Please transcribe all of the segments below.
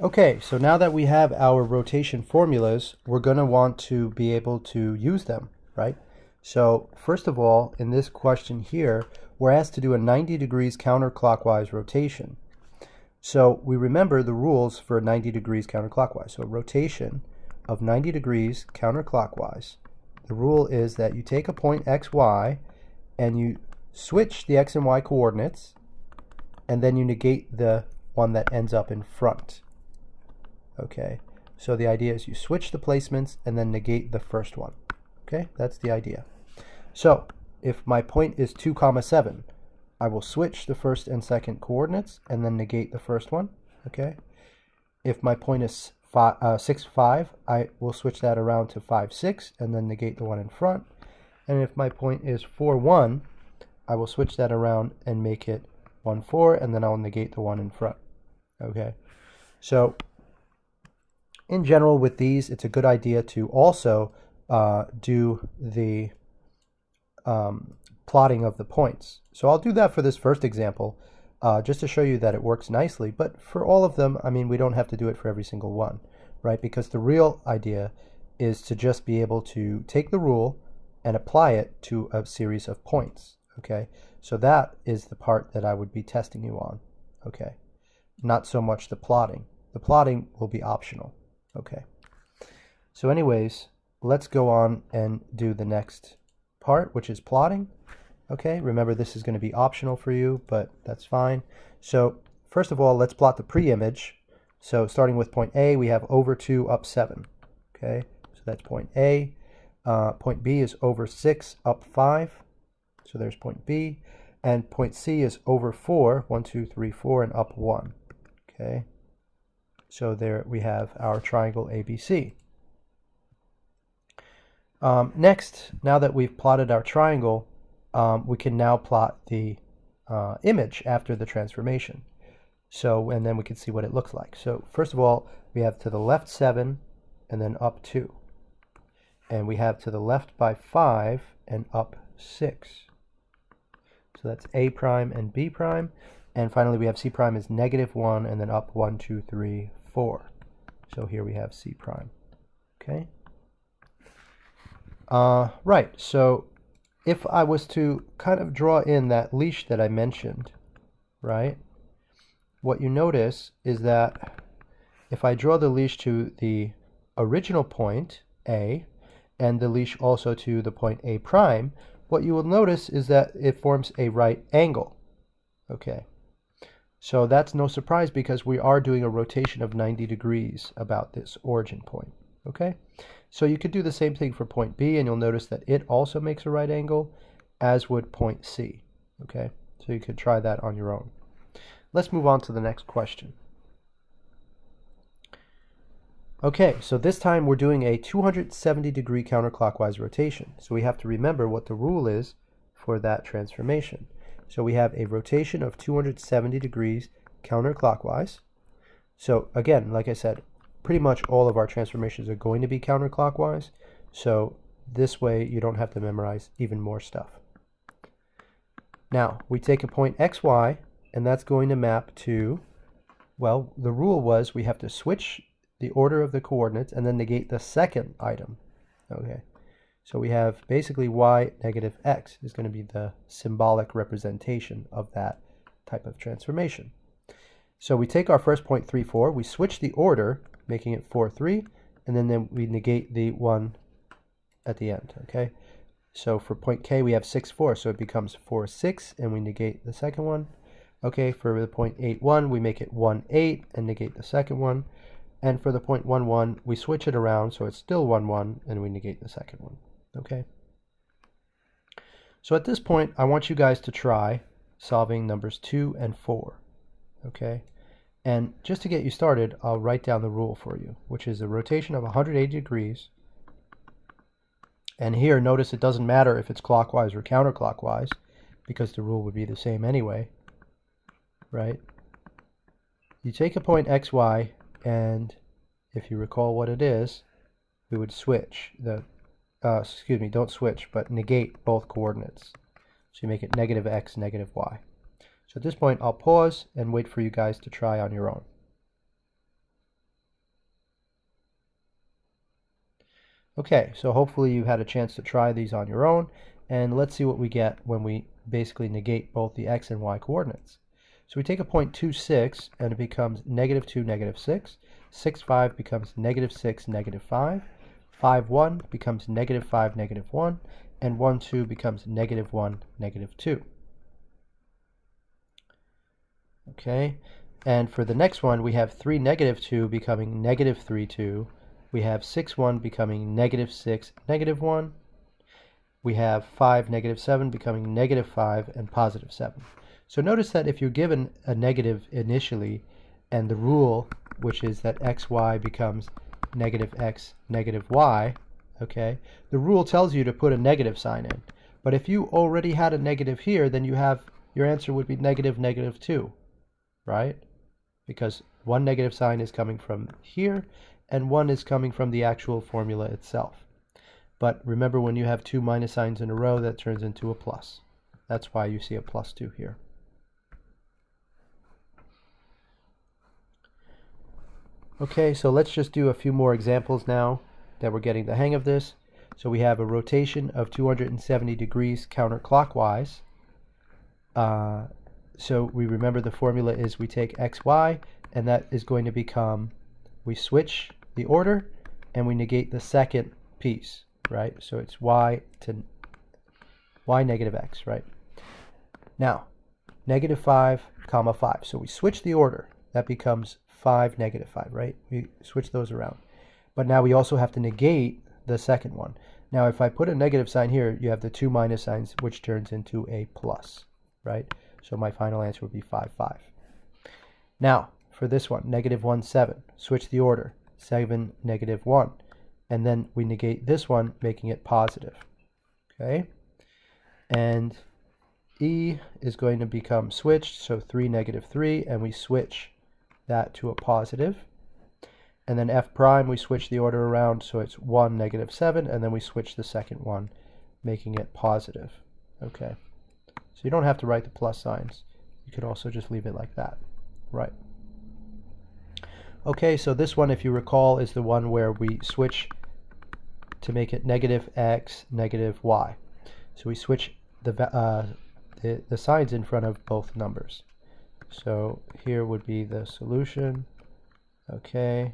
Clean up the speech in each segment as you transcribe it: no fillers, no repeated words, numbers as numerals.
Okay, so now that we have our rotation formulas, we're going to want to be able to use them, right? So first of all, in this question here, we're asked to do a 90 degrees counterclockwise rotation. So we remember the rules for 90 degrees counterclockwise. So rotation of 90 degrees counterclockwise, the rule is that you take a point x, y, and you switch the x and y coordinates, and then you negate the one that ends up in front. Okay, so the idea is you switch the placements and then negate the first one. Okay, that's the idea. So if my point is 2, 7, I will switch the first and second coordinates and then negate the first one. Okay, if my point is 6, 5, I will switch that around to 5, 6 and then negate the one in front. And if my point is 4, 1, I will switch that around and make it 1, 4, and then I'll negate the one in front. Okay, so in general with these, it's a good idea to also do the plotting of the points. So I'll do that for this first example just to show you that it works nicely. But for all of them, I mean, we don't have to do it for every single one, right? Because the real idea is to just be able to take the rule and apply it to a series of points, okay? So that is the part that I would be testing you on, okay? Not so much the plotting. The plotting will be optional. Okay, so anyways, let's go on and do the next part, which is plotting. Okay, remember this is going to be optional for you, but that's fine. So first of all, let's plot the pre-image. So starting with point A, we have over 2 up 7. Okay, so that's point A. Point B is over 6 up 5. So there's point B. And point C is over 4, 1, 2, 3, 4, and up 1. Okay. So there we have our triangle ABC. Next, now that we've plotted our triangle, we can now plot the image after the transformation. So, and then we can see what it looks like. So first of all, we have to the left 7 and then up 2. And we have to the left by 5 and up 6. So that's A prime and B prime. And finally, we have C prime is -1 and then up 1, 2, 3, 4. So here we have C prime. Okay. Right. So if I was to kind of draw in that leash that I mentioned, right, what you notice is that if I draw the leash to the original point, A, and the leash also to the point A prime, what you will notice is that it forms a right angle. Okay. So that's no surprise because we are doing a rotation of 90 degrees about this origin point. Okay, so you could do the same thing for point B and you'll notice that it also makes a right angle, as would point C. Okay, so you could try that on your own. Let's move on to the next question. Okay, so this time we're doing a 270 degree counterclockwise rotation. So we have to remember what the rule is for that transformation. So we have a rotation of 270 degrees counterclockwise. So again, like I said, pretty much all of our transformations are going to be counterclockwise. So this way you don't have to memorize even more stuff. Now, we take a point XY, and that's going to map to, well, the rule was we have to switch the order of the coordinates and then negate the second item. Okay. So we have basically y negative x is going to be the symbolic representation of that type of transformation. So we take our first point 3, 4, we switch the order, making it 4, 3, and then we negate the one at the end. Okay. So for point K we have 6, 4, so it becomes 4, 6, and we negate the second one. Okay, for the point 8, 1, we make it 1, 8, and negate the second one. And for the point 1, 1, we switch it around, so it's still 1, 1, and we negate the second one. Okay. So at this point, I want you guys to try solving numbers 2 and 4. Okay. And just to get you started, I'll write down the rule for you, which is a rotation of 180 degrees. And here, notice it doesn't matter if it's clockwise or counterclockwise, because the rule would be the same anyway, right? You take a point XY, and if you recall what it is, we would switch the excuse me, don't switch, but negate both coordinates. So you make it negative x, negative y. So at this point, I'll pause and wait for you guys to try on your own. Okay, so hopefully you had a chance to try these on your own, and let's see what we get when we basically negate both the x and y coordinates. So we take a point 2, 6, and it becomes negative 2, negative 6. 6, 5 becomes negative 6, negative 5. 5, 1 becomes negative 5, negative 1. And 1, 2 becomes negative 1, negative 2. Okay, and for the next one, we have 3, negative 2 becoming negative 3, 2. We have 6, 1 becoming negative 6, negative 1. We have 5, negative 7 becoming negative 5 and positive 7. So notice that if you're given a negative initially, and the rule, which is that xy becomes negative x, negative y, okay, the rule tells you to put a negative sign in. But if you already had a negative here, then your answer would be negative, negative 2, right? Because one negative sign is coming from here, and one is coming from the actual formula itself. But remember, when you have two minus signs in a row, that turns into a plus. That's why you see a plus 2 here. Okay, so let's just do a few more examples now that we're getting the hang of this. So we have a rotation of 270 degrees counterclockwise. So we remember the formula is we take xy, and that is going to become, we switch the order, and we negate the second piece, right? So it's y to y negative x, right? Now, negative 5, comma 5. So we switch the order. That becomes 5, negative 5, right? We switch those around. But now we also have to negate the second one. Now, if I put a negative sign here, you have the two minus signs, which turns into a plus, right? So my final answer would be 5, 5. Now, for this one, negative 1, 7. Switch the order. 7, negative 1. And then we negate this one, making it positive. Okay? And E is going to become switched, so 3, negative 3, and we switch that to a positive. And then F prime, we switch the order around, so it's 1, negative 7, and then we switch the second one, making it positive. Okay. So you don't have to write the plus signs. You could also just leave it like that. Right. Okay, so this one, if you recall, is the one where we switch to make it negative x, negative y. So we switch the signs in front of both numbers. So here would be the solution. Okay,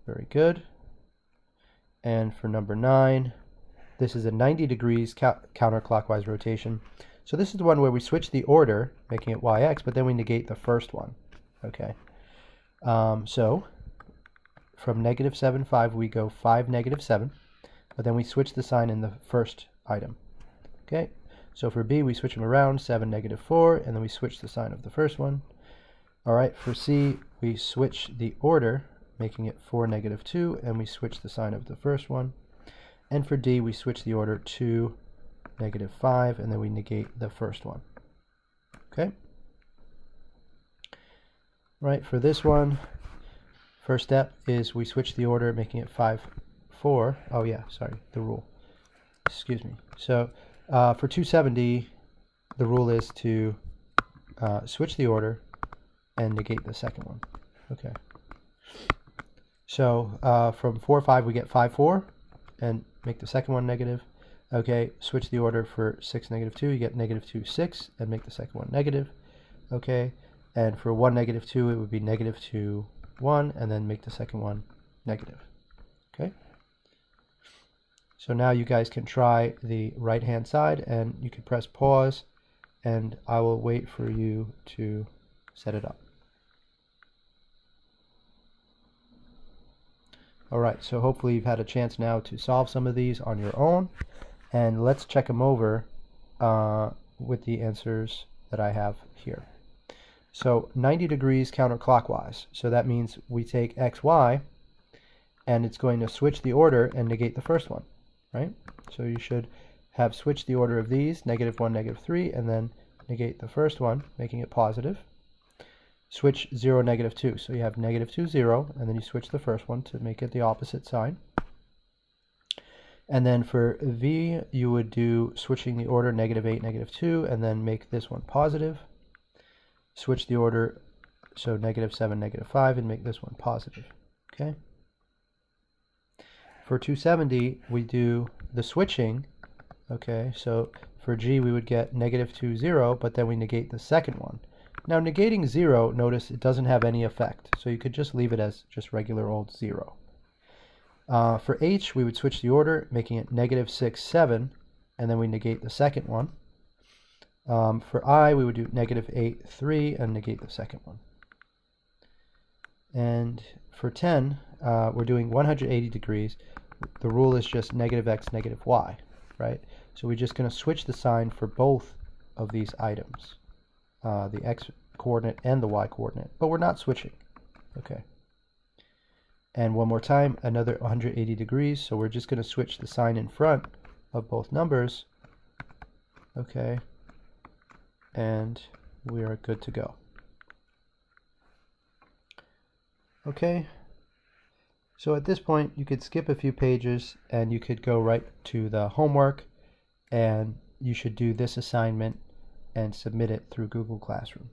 very good. And for number 9, this is a 90 degrees counterclockwise rotation. So this is the one where we switch the order, making it yx, but then we negate the first one. Okay. So from negative 7, 5, we go 5, negative 7, but then we switch the sign in the first item. Okay. So for B, we switch them around, 7, negative 4, and then we switch the sign of the first one. All right, for C, we switch the order, making it 4, negative 2, and we switch the sign of the first one. And for D, we switch the order 2, negative 5, and then we negate the first one. Okay? Right, for this one, first step is we switch the order, making it 5, 4. Oh yeah, sorry, the rule. Excuse me. So for 270, the rule is to switch the order and negate the second one. Okay. So from 4, 5, we get 5, 4, and make the second one negative. Okay, switch the order for 6, negative 2, you get negative 2, 6, and make the second one negative. Okay, and for 1, negative 2, it would be negative 2, 1, and then make the second one negative. Okay. So now you guys can try the right-hand side, and you can press pause, and I will wait for you to set it up. All right, so hopefully you've had a chance now to solve some of these on your own, and let's check them over with the answers that I have here. So 90 degrees counterclockwise, so that means we take xy, and it's going to switch the order and negate the first one. Right? So you should have switched the order of these, negative 1, negative 3, and then negate the first one, making it positive. Switch 0, negative 2. So you have negative 2, 0, and then you switch the first one to make it the opposite sign. And then for V, you would do switching the order, negative 8, negative 2, and then make this one positive. Switch the order, so negative 7, negative 5, and make this one positive. Okay? For 270, we do the switching. Okay, so for g we would get -2, 0, but then we negate the second one. Now negating 0, notice it doesn't have any effect, so you could just leave it as just regular old 0. For h, we would switch the order, making it -6, 7, and then we negate the second one. For I, we would do -8, 3, and negate the second one. And for 10, we're doing 180 degrees. The rule is just -x, -y, right? So we're just going to switch the sign for both of these items, the x coordinate and the y coordinate, but we're not switching. Okay. And one more time, another 180 degrees, so we're just going to switch the sign in front of both numbers. Okay. And we are good to go. Okay. So at this point, you could skip a few pages and you could go right to the homework, and you should do this assignment and submit it through Google Classroom.